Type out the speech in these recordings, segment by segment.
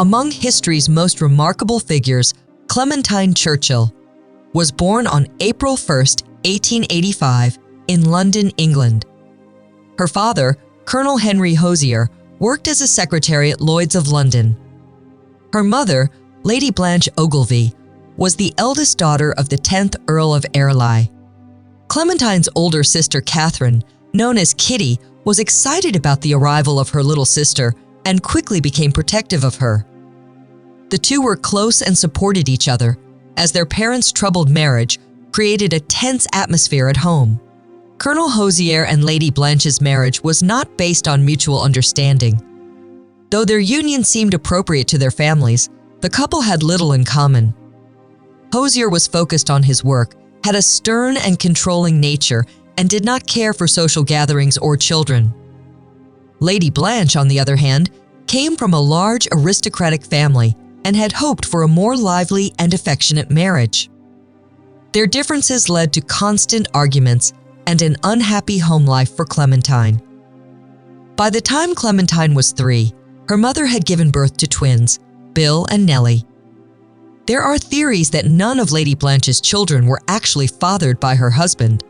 Among history's most remarkable figures, Clementine Churchill was born on April 1, 1885, in London, England. Her father, Colonel Henry Hosier, worked as a secretary at Lloyd's of London. Her mother, Lady Blanche Ogilvy, was the eldest daughter of the 10th Earl of Airlie. Clementine's older sister, Catherine, known as Kitty, was excited about the arrival of her little sister and quickly became protective of her. The two were close and supported each other, as their parents' troubled marriage created a tense atmosphere at home. Colonel Hosier and Lady Blanche's marriage was not based on mutual understanding. Though their union seemed appropriate to their families, the couple had little in common. Hosier was focused on his work, had a stern and controlling nature, and did not care for social gatherings or children. Lady Blanche, on the other hand, came from a large aristocratic family and had hoped for a more lively and affectionate marriage. Their differences led to constant arguments and an unhappy home life for Clementine. By the time Clementine was 3, her mother had given birth to twins, Bill and Nellie. There are theories that none of Lady Blanche's children were actually fathered by her husband.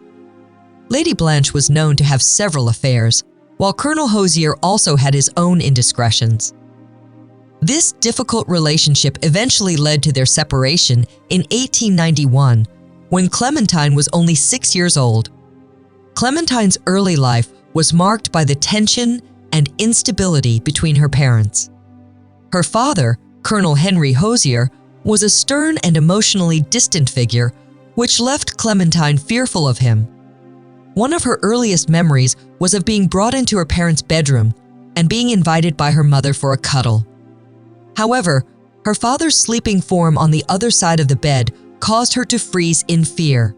Lady Blanche was known to have several affairs, while Colonel Hosier also had his own indiscretions. This difficult relationship eventually led to their separation in 1891, when Clementine was only 6 years old. Clementine's early life was marked by the tension and instability between her parents. Her father, Colonel Henry Hosier, was a stern and emotionally distant figure, which left Clementine fearful of him. One of her earliest memories was of being brought into her parents' bedroom and being invited by her mother for a cuddle. However, her father's sleeping form on the other side of the bed caused her to freeze in fear.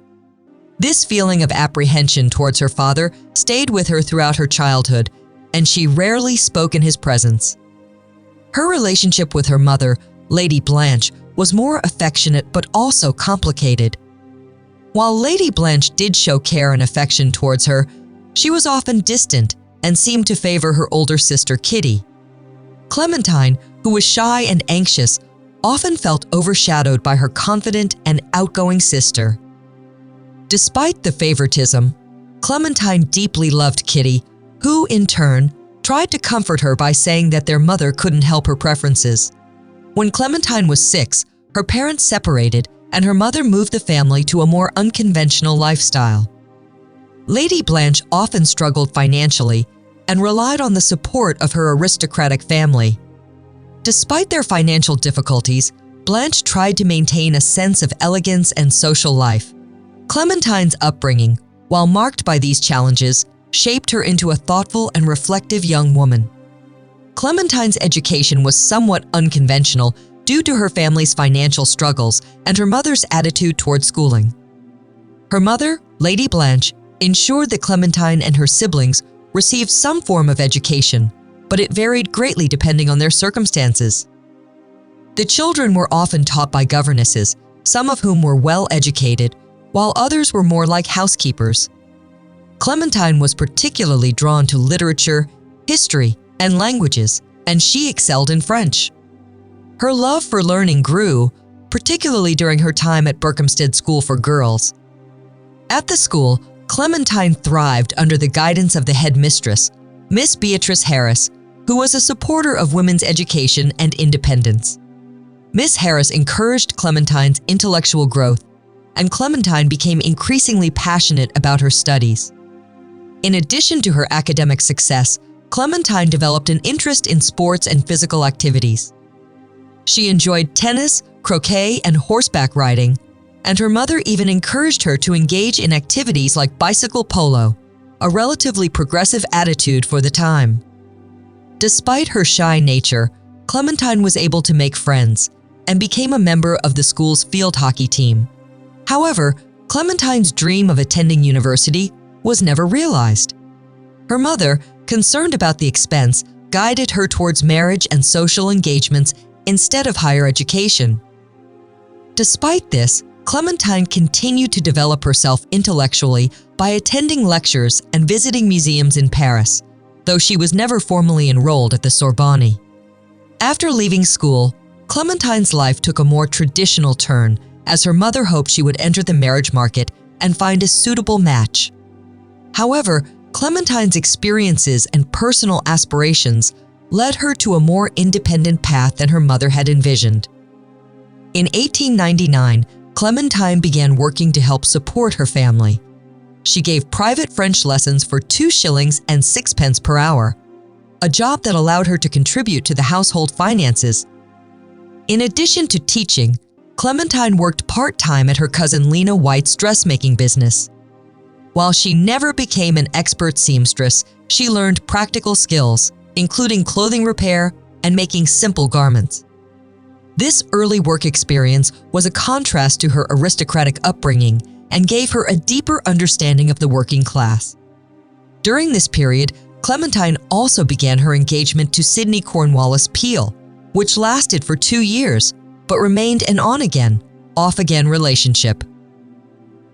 This feeling of apprehension towards her father stayed with her throughout her childhood, and she rarely spoke in his presence. Her relationship with her mother, Lady Blanche, was more affectionate but also complicated. While Lady Blanche did show care and affection towards her, she was often distant and seemed to favor her older sister Kitty. Clementine, who was shy and anxious, often felt overshadowed by her confident and outgoing sister. Despite the favoritism, Clementine deeply loved Kitty, who, in turn, tried to comfort her by saying that their mother couldn't help her preferences. When Clementine was 6, her parents separated and her mother moved the family to a more unconventional lifestyle. Lady Blanche often struggled financially and relied on the support of her aristocratic family. Despite their financial difficulties, Blanche tried to maintain a sense of elegance and social life. Clementine's upbringing, while marked by these challenges, shaped her into a thoughtful and reflective young woman. Clementine's education was somewhat unconventional due to her family's financial struggles and her mother's attitude toward schooling. Her mother, Lady Blanche, ensured that Clementine and her siblings received some form of education, but it varied greatly depending on their circumstances. The children were often taught by governesses, some of whom were well educated, while others were more like housekeepers. Clementine was particularly drawn to literature, history, and languages, and she excelled in French. Her love for learning grew, particularly during her time at Berkhamsted School for Girls. At the school, Clementine thrived under the guidance of the headmistress, Miss Beatrice Harris, who was a supporter of women's education and independence. Miss Harris encouraged Clementine's intellectual growth, and Clementine became increasingly passionate about her studies. In addition to her academic success, Clementine developed an interest in sports and physical activities. She enjoyed tennis, croquet, and horseback riding, and her mother even encouraged her to engage in activities like bicycle polo, a relatively progressive attitude for the time. Despite her shy nature, Clementine was able to make friends and became a member of the school's field hockey team. However, Clementine's dream of attending university was never realized. Her mother, concerned about the expense, guided her towards marriage and social engagements instead of higher education. Despite this, Clementine continued to develop herself intellectually by attending lectures and visiting museums in Paris, though she was never formally enrolled at the Sorbonne. After leaving school, Clementine's life took a more traditional turn as her mother hoped she would enter the marriage market and find a suitable match. However, Clementine's experiences and personal aspirations led her to a more independent path than her mother had envisioned. In 1899, Clementine began working to help support her family. She gave private French lessons for 2 shillings and 6 pence per hour, a job that allowed her to contribute to the household finances. In addition to teaching, Clementine worked part-time at her cousin Lena White's dressmaking business. While she never became an expert seamstress, she learned practical skills, including clothing repair and making simple garments. This early work experience was a contrast to her aristocratic upbringing and gave her a deeper understanding of the working class. During this period, Clementine also began her engagement to Sidney Cornwallis Peel, which lasted for 2 years, but remained an on-again, off-again relationship.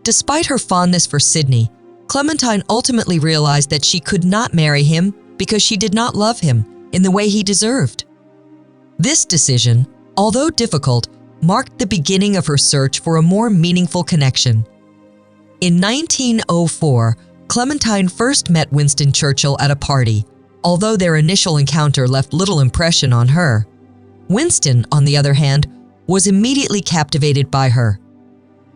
Despite her fondness for Sidney, Clementine ultimately realized that she could not marry him because she did not love him in the way he deserved. This decision, although difficult, marked the beginning of her search for a more meaningful connection. In 1904, Clementine first met Winston Churchill at a party, although their initial encounter left little impression on her. Winston, on the other hand, was immediately captivated by her.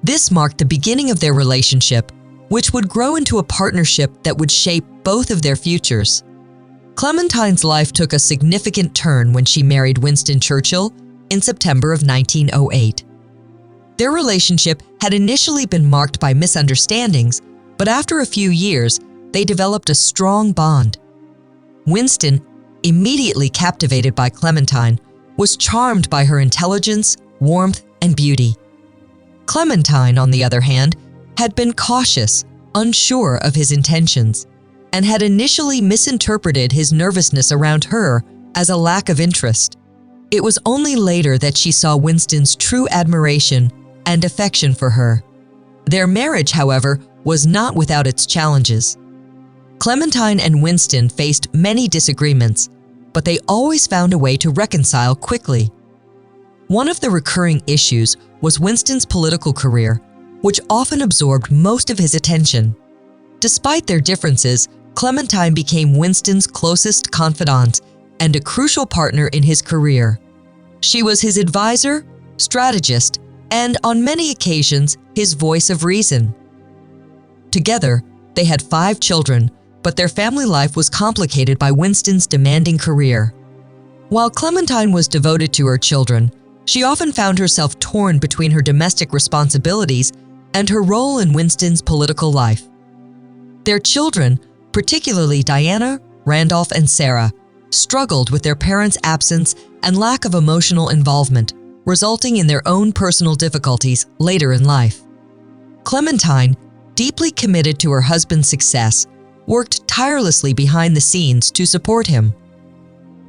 This marked the beginning of their relationship, which would grow into a partnership that would shape both of their futures. Clementine's life took a significant turn when she married Winston Churchill in September of 1908. Their relationship had initially been marked by misunderstandings, but after a few years, they developed a strong bond. Winston, immediately captivated by Clementine, was charmed by her intelligence, warmth, and beauty. Clementine, on the other hand, had been cautious, unsure of his intentions, and had initially misinterpreted his nervousness around her as a lack of interest. It was only later that she saw Winston's true admiration and affection for her. Their marriage, however, was not without its challenges. Clementine and Winston faced many disagreements, but they always found a way to reconcile quickly. One of the recurring issues was Winston's political career, which often absorbed most of his attention. Despite their differences, Clementine became Winston's closest confidant and a crucial partner in his career. She was his advisor, strategist, and on many occasions, his voice of reason. Together, they had 5 children, but their family life was complicated by Winston's demanding career. While Clementine was devoted to her children, she often found herself torn between her domestic responsibilities and her role in Winston's political life. Their children, particularly Diana, Randolph, and Sarah, struggled with their parents' absence and lack of emotional involvement, resulting in their own personal difficulties later in life. Clementine, deeply committed to her husband's success, worked tirelessly behind the scenes to support him.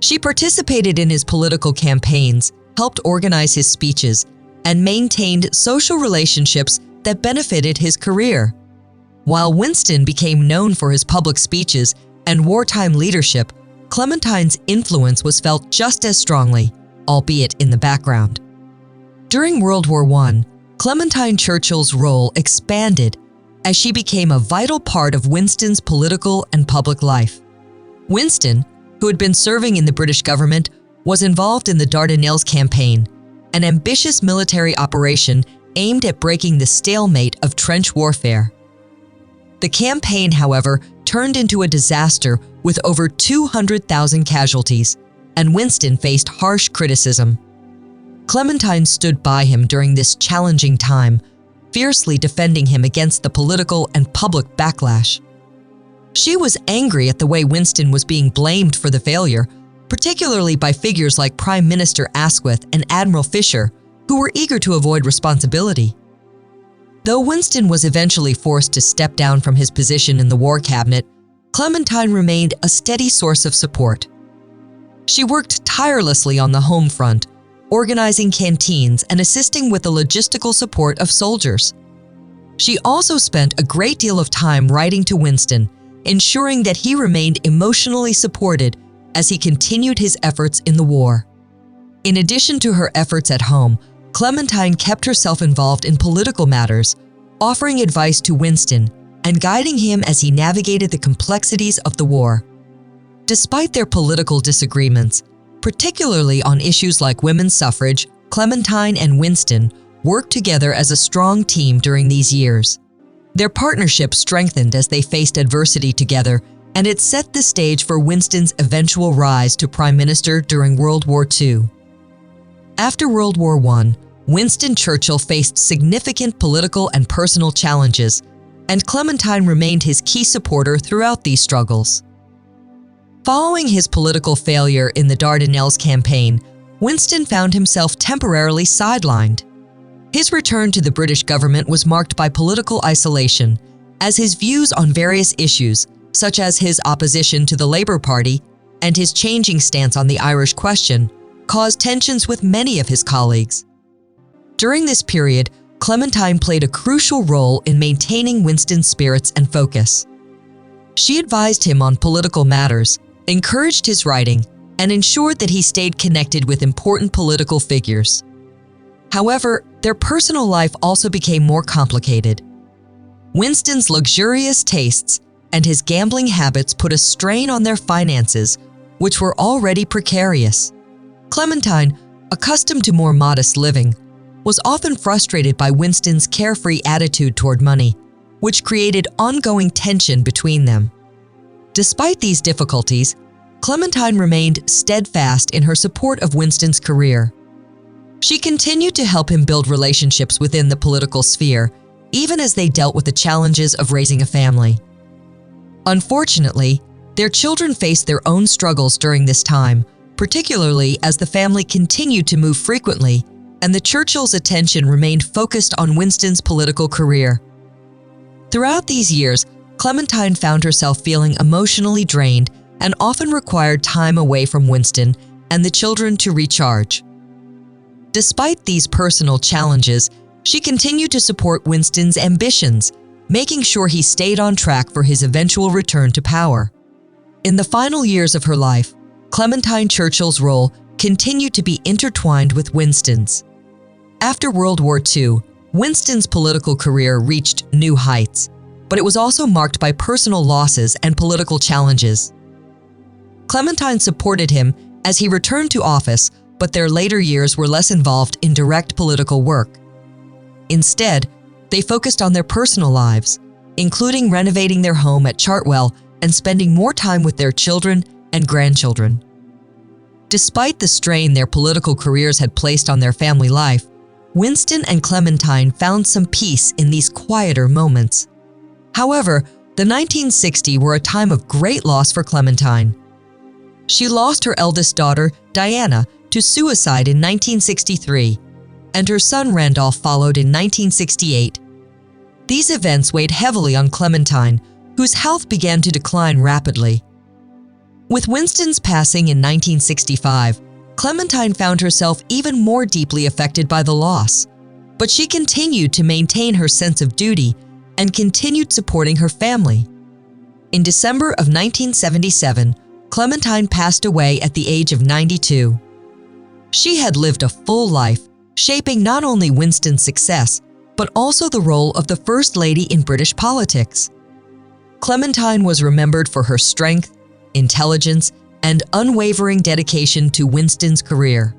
She participated in his political campaigns, helped organize his speeches, and maintained social relationships that benefited his career. While Winston became known for his public speeches and wartime leadership, Clementine's influence was felt just as strongly, albeit in the background. During World War I, Clementine Churchill's role expanded as she became a vital part of Winston's political and public life. Winston, who had been serving in the British government, was involved in the Dardanelles Campaign, an ambitious military operation aimed at breaking the stalemate of trench warfare. The campaign, however, turned into a disaster with over 200,000 casualties, and Winston faced harsh criticism. Clementine stood by him during this challenging time, fiercely defending him against the political and public backlash. She was angry at the way Winston was being blamed for the failure, particularly by figures like Prime Minister Asquith and Admiral Fisher, who were eager to avoid responsibility. Though Winston was eventually forced to step down from his position in the War Cabinet, Clementine remained a steady source of support. She worked tirelessly on the home front, organizing canteens and assisting with the logistical support of soldiers. She also spent a great deal of time writing to Winston, ensuring that he remained emotionally supported as he continued his efforts in the war. In addition to her efforts at home, Clementine kept herself involved in political matters, offering advice to Winston and guiding him as he navigated the complexities of the war. Despite their political disagreements, particularly on issues like women's suffrage, Clementine and Winston worked together as a strong team during these years. Their partnership strengthened as they faced adversity together, and it set the stage for Winston's eventual rise to prime minister during World War II. After World War I, Winston Churchill faced significant political and personal challenges, and Clementine remained his key supporter throughout these struggles. Following his political failure in the Dardanelles Campaign, Winston found himself temporarily sidelined. His return to the British government was marked by political isolation, as his views on various issues, such as his opposition to the Labour Party and his changing stance on the Irish question, caused tensions with many of his colleagues. During this period, Clementine played a crucial role in maintaining Winston's spirits and focus. She advised him on political matters, encouraged his writing, and ensured that he stayed connected with important political figures. However, their personal life also became more complicated. Winston's luxurious tastes and his gambling habits put a strain on their finances, which were already precarious. Clementine, accustomed to more modest living, was often frustrated by Winston's carefree attitude toward money, which created ongoing tension between them. Despite these difficulties, Clementine remained steadfast in her support of Winston's career. She continued to help him build relationships within the political sphere, even as they dealt with the challenges of raising a family. Unfortunately, their children faced their own struggles during this time, particularly as the family continued to move frequently and the Churchills' attention remained focused on Winston's political career. Throughout these years, Clementine found herself feeling emotionally drained and often required time away from Winston and the children to recharge. Despite these personal challenges, she continued to support Winston's ambitions, making sure he stayed on track for his eventual return to power. In the final years of her life, Clementine Churchill's role continued to be intertwined with Winston's. After World War II, Winston's political career reached new heights, but it was also marked by personal losses and political challenges. Clementine supported him as he returned to office, but their later years were less involved in direct political work. Instead, they focused on their personal lives, including renovating their home at Chartwell and spending more time with their children and grandchildren. Despite the strain their political careers had placed on their family life, Winston and Clementine found some peace in these quieter moments. However, the 1960s were a time of great loss for Clementine. She lost her eldest daughter, Diana, to suicide in 1963, and her son Randolph followed in 1968. These events weighed heavily on Clementine, whose health began to decline rapidly. With Winston's passing in 1965, Clementine found herself even more deeply affected by the loss, but she continued to maintain her sense of duty and continued supporting her family. In December of 1977, Clementine passed away at the age of 92. She had lived a full life, shaping not only Winston's success, but also the role of the First Lady in British politics. Clementine was remembered for her strength, intelligence, and unwavering dedication to Winston's career.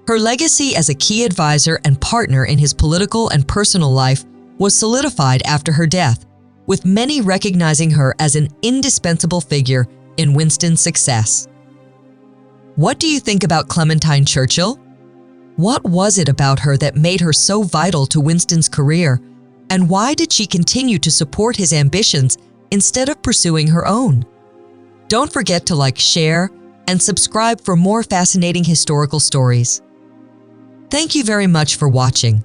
Her legacy as a key advisor and partner in his political and personal life was solidified after her death, with many recognizing her as an indispensable figure in Winston's success. What do you think about Clementine Churchill? What was it about her that made her so vital to Winston's career, and why did she continue to support his ambitions instead of pursuing her own? Don't forget to like, share, and subscribe for more fascinating historical stories. Thank you very much for watching.